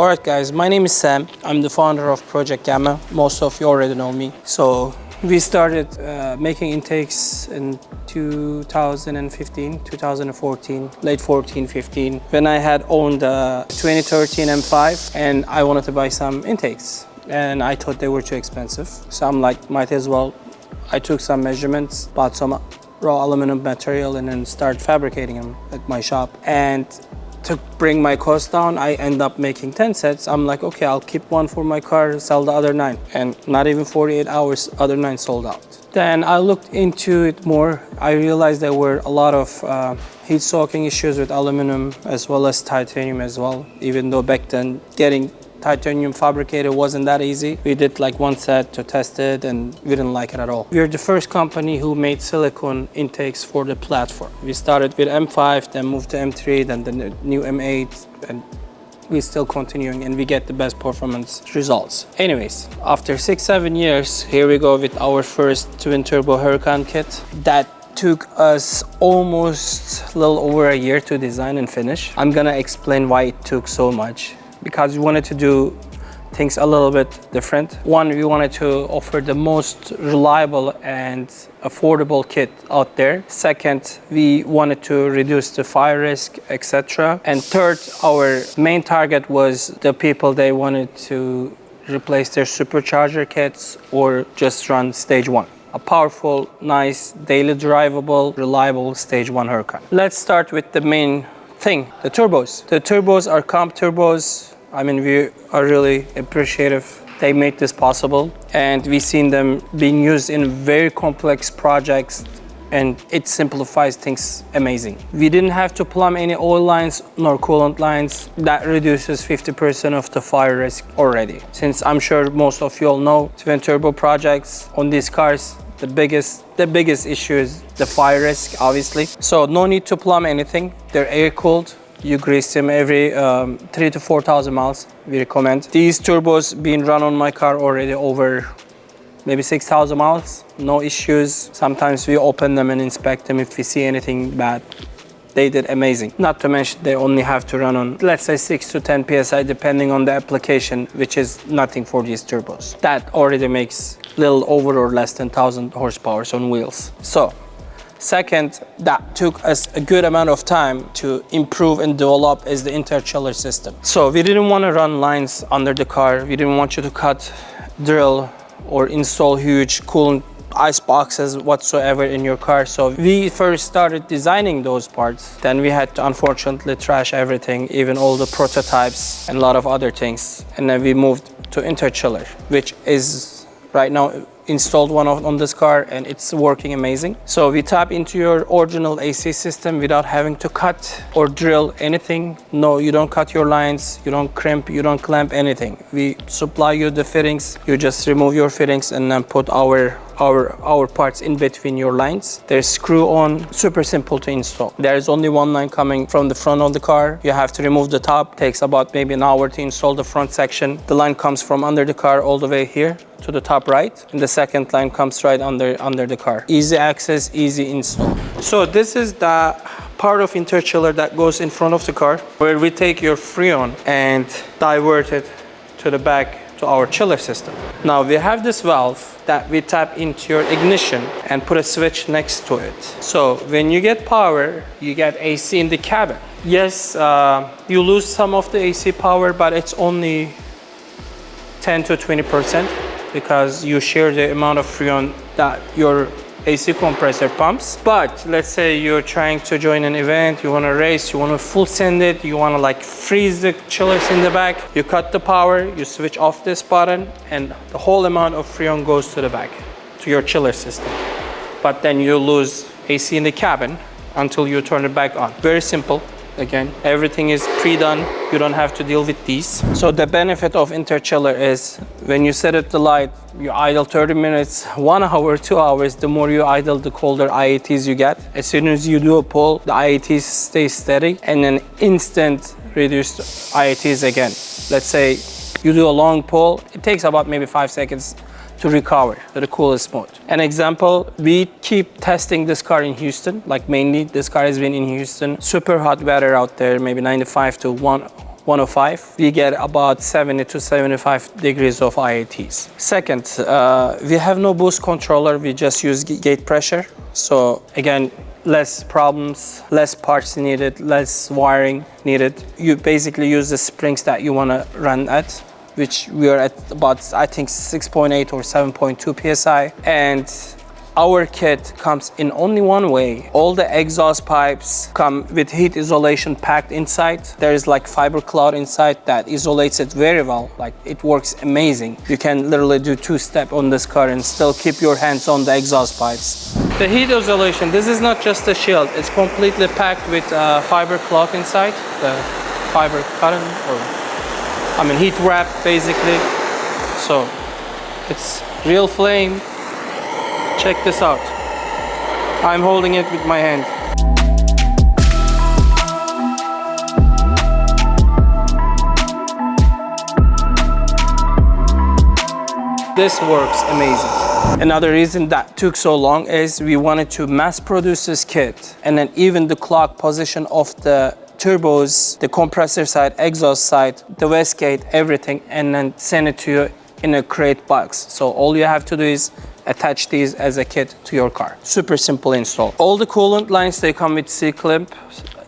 Alright guys, my name is Sam. I'm the founder of Project Gamma. Most of you already know me. So we started making intakes in 2015, 2014, late 14, 15, when I had owned a 2013 M5 and I wanted to buy some intakes. And I thought they were too expensive. So I'm like, might as well. I took some measurements, bought some raw aluminum material and then started fabricating them at my shop. And to bring my cost down, I end up making 10 sets. I'm like, okay, I'll keep one for my car, sell the other 9. And not even 48 hours, other 9 sold out. Then I looked into it more. I realized there were a lot of heat soaking issues with aluminum as well as titanium as well. Even though back then getting titanium fabricated wasn't that easy. We did like 1 set to test it and we didn't like it at all. We're the first company who made silicone intakes for the platform. We started with M5, then moved to M3, then the new M8, and we're still continuing and we get the best performance results. Anyways, after 6-7 years, here we go with our first twin turbo Huracan kit. That took us almost a little over a year to design and finish. I'm gonna explain why it took so much. Because we wanted to do things a little bit different. One, we wanted to offer the most reliable and affordable kit out there. Second, we wanted to reduce the fire risk, etc. And third, our main target was the people they wanted to replace their supercharger kits or just run stage 1. A powerful, nice, daily drivable, reliable stage 1 Huracan. Let's start with the main thing, the turbos. The turbos are comp turbos. I mean, we are really appreciative they made this possible, and we've seen them being used in very complex projects and it simplifies things amazing. We didn't have to plumb any oil lines nor coolant lines. That reduces 50% of the fire risk already. Since I'm sure most of you all know, twin turbo projects on these cars, the biggest issue is the fire risk, obviously. So no need to plumb anything. They're air cooled. You grease them every 3,000 to 4,000 miles, we recommend. These turbos being run on my car already over maybe 6,000 miles, no issues. Sometimes we open them and inspect them if we see anything bad. They did amazing. Not to mention they only have to run on, let's say 6 to 10 PSI depending on the application, which is nothing for these turbos. That already makes little over or less than 1,000 horsepower on wheels. So, second, that took us a good amount of time to improve and develop is the interchiller system. So we didn't want to run lines under the car. We didn't want you to cut, drill, or install huge coolant ice boxes whatsoever in your car. So we first started designing those parts. Then we had to unfortunately trash everything, even all the prototypes and a lot of other things. And then we moved to interchiller, which is right now installed one on this car and it's working amazing. So we tap into your original AC system without having to cut or drill anything. No, you don't cut your lines, you don't crimp, you don't clamp anything. We supply you the fittings, you just remove your fittings and then put our parts in between your lines. There's screw on, super simple to install. There is only one line coming from the front of the car. You have to remove the top, takes about maybe an hour to install the front section. The line comes from under the car all the way here to the top right, and the second line comes right under the car. Easy access, easy install. So this is the part of interchiller that goes in front of the car, where we take your Freon and divert it to the back to our chiller system. Now we have this valve that we tap into your ignition and put a switch next to it. So when you get power, you get AC in the cabin. Yes, you lose some of the AC power, but it's only 10 to 20% because you share the amount of Freon that your AC compressor pumps. But let's say you're trying to join an event, you want to race, you want to full send it, you want to like freeze the chillers in the back, you cut the power, you switch off this button and the whole amount of Freon goes to the back, to your chiller system. But then you lose AC in the cabin until you turn it back on. Very simple. Again, everything is pre-done. You don't have to deal with these. So the benefit of interchiller is when you set up the light, you idle 30 minutes, 1 hour, 2 hours. The more you idle, the colder IATs you get. As soon as you do a pull, the IATs stay steady and then instant reduced IATs again. Let's say you do a long pull, it takes about maybe 5 seconds to recover to the coolest mode. An example, we keep testing this car in Houston, like mainly this car has been in Houston. Super hot weather out there, maybe 95 to 105, we get about 70 to 75 degrees of IATs. Second, we have no boost controller, we just use gate pressure. So again, less problems, less parts needed, less wiring needed. You basically use the springs that you want to run at, which we are at about, I think, 6.8 or 7.2 PSI. And our kit comes in only one way. All the exhaust pipes come with heat isolation packed inside. There is like fiber cloth inside that isolates it very well. Like, it works amazing. You can literally do two-step on this car and still keep your hands on the exhaust pipes. The heat isolation, this is not just a shield. It's completely packed with fiber cloth inside. The fiber cotton, or heat wrap basically. So it's real flame. Check this out. I'm holding it with my hand. This works amazing. Another reason that took so long is we wanted to mass produce this kit, and then even the clock position of the turbos, the compressor side, exhaust side, the wastegate, everything, and then send it to you in a crate box. So all you have to do is attach these as a kit to your car. Super simple install. All the coolant lines, they come with C-clamp.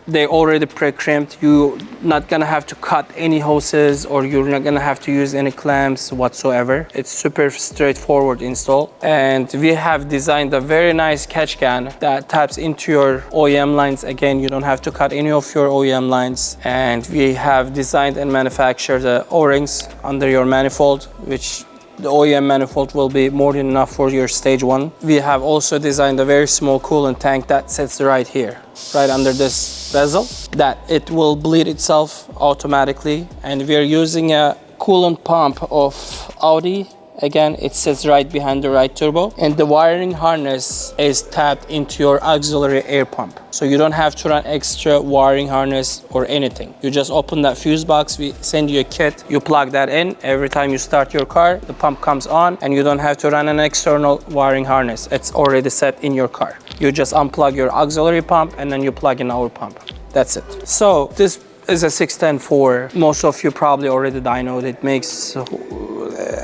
They already pre-crimped. You're not gonna have to cut any hoses, or you're not gonna have to use any clamps whatsoever. It's super straightforward install. And we have designed a very nice catch can that taps into your OEM lines. Again, you don't have to cut any of your OEM lines. And we have designed and manufactured the O-rings under your manifold, which the OEM manifold will be more than enough for your stage 1. We have also designed a very small coolant tank that sits right here, right under this bezel, that it will bleed itself automatically. And we are using a coolant pump of Audi. Again, it sits right behind the right turbo, and the wiring harness is tapped into your auxiliary air pump. So you don't have to run extra wiring harness or anything. You just open that fuse box, we send you a kit, you plug that in. Every time you start your car, the pump comes on, and you don't have to run an external wiring harness. It's already set in your car. You just unplug your auxiliary pump, and then you plug in our pump. That's it. So this is a 610-4. Most of you probably already dynoed. It makes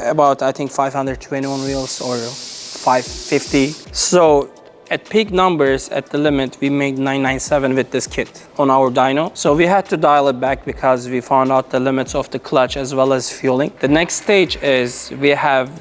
about, I think, 521 wheels or 550. So at peak numbers, at the limit, we made 997 with this kit on our dyno. So we had to dial it back because we found out the limits of the clutch as well as fueling. The next stage is we have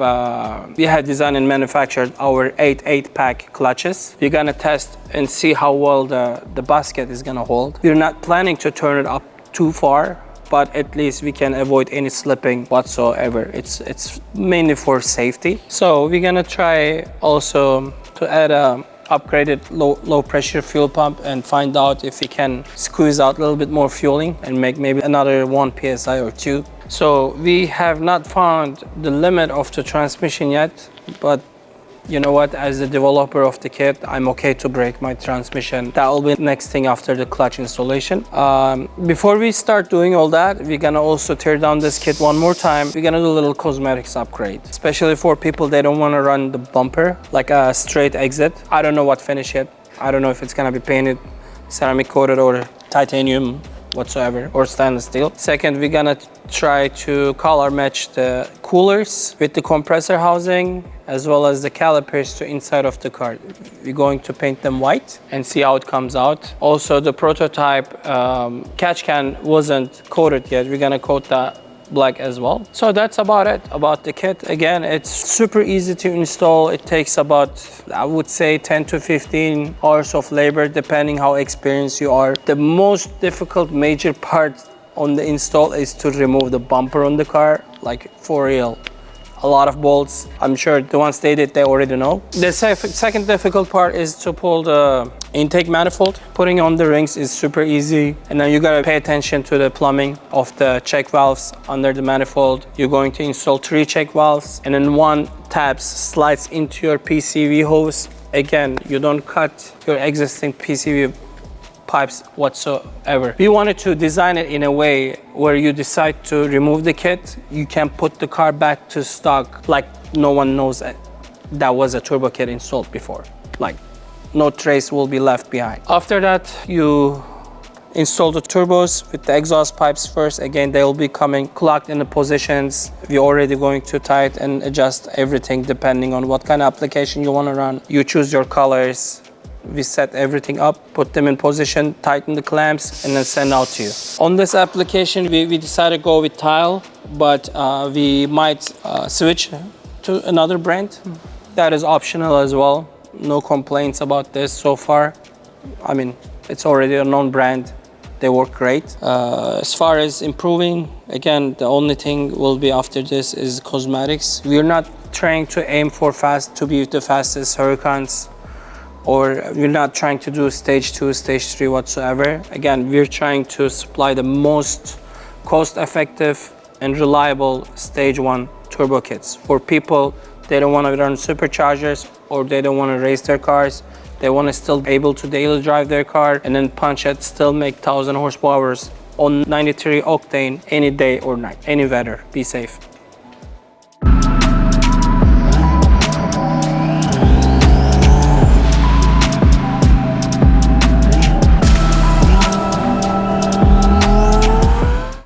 designed and manufactured our 8-pack clutches. We're gonna test and see how well the basket is gonna hold. We're not planning to turn it up too far, but at least we can avoid any slipping whatsoever. It's mainly for safety. So we're gonna try also to add a upgraded low pressure fuel pump and find out if we can squeeze out a little bit more fueling and make maybe another 1 PSI or 2. So we have not found the limit of the transmission yet, but you know what, as the developer of the kit, I'm okay to break my transmission. That will be the next thing after the clutch installation. Before we start doing all that, we're gonna also tear down this kit one more time. We're gonna do a little cosmetics upgrade, especially for people that don't wanna run the bumper, like a straight exit. I don't know what finish yet. I don't know if it's gonna be painted, ceramic coated, or titanium whatsoever, or stainless steel. Second, we're gonna try to color match the coolers with the compressor housing as well as the calipers to inside of the car. We're going to paint them white and see how it comes out. Also, the prototype catch can wasn't coated yet. We're gonna coat that black as well. So that's about it about the kit. Again, it's super easy to install. It takes about, I would say, 10 to 15 hours of labor depending how experienced you are. The most difficult major part on the install is to remove the bumper on the car, like for real. A lot of bolts. I'm sure the ones they did, they already know. The second difficult part is to pull the intake manifold. Putting on the rings is super easy. And then you gotta pay attention to the plumbing of the check valves under the manifold. You're going to install 3 check valves, and then 1 tab slides into your PCV hose. Again, you don't cut your existing PCV pipes whatsoever. We wanted to design it in a way where you decide to remove the kit, you can put the car back to stock like no one knows that was a turbo kit installed before. Like, no trace will be left behind. After that, you Install the turbos with the exhaust pipes first. Again, they will be coming clocked in the positions. We're already going to tight and adjust everything depending on what kind of application you want to run. You choose your colors. We set everything up, put them in position, tighten the clamps, and then send out to you. On this application, we decided to go with tile, but we might switch to another brand. That is optional as well. No complaints about this so far. I mean, it's already a known brand. They work great. As far as improving, again, the only thing will be after this is cosmetics. We're not trying to aim for to be the fastest Huracans, or we're not trying to do stage 2, stage 3 whatsoever. Again, we're trying to supply the most cost-effective and reliable stage 1 turbo kits for people. They don't want to run superchargers, or they don't want to race their cars. They want to still be able to daily drive their car and then punch it, still make 1,000 horsepower on 93 octane any day or night, any weather. Be safe.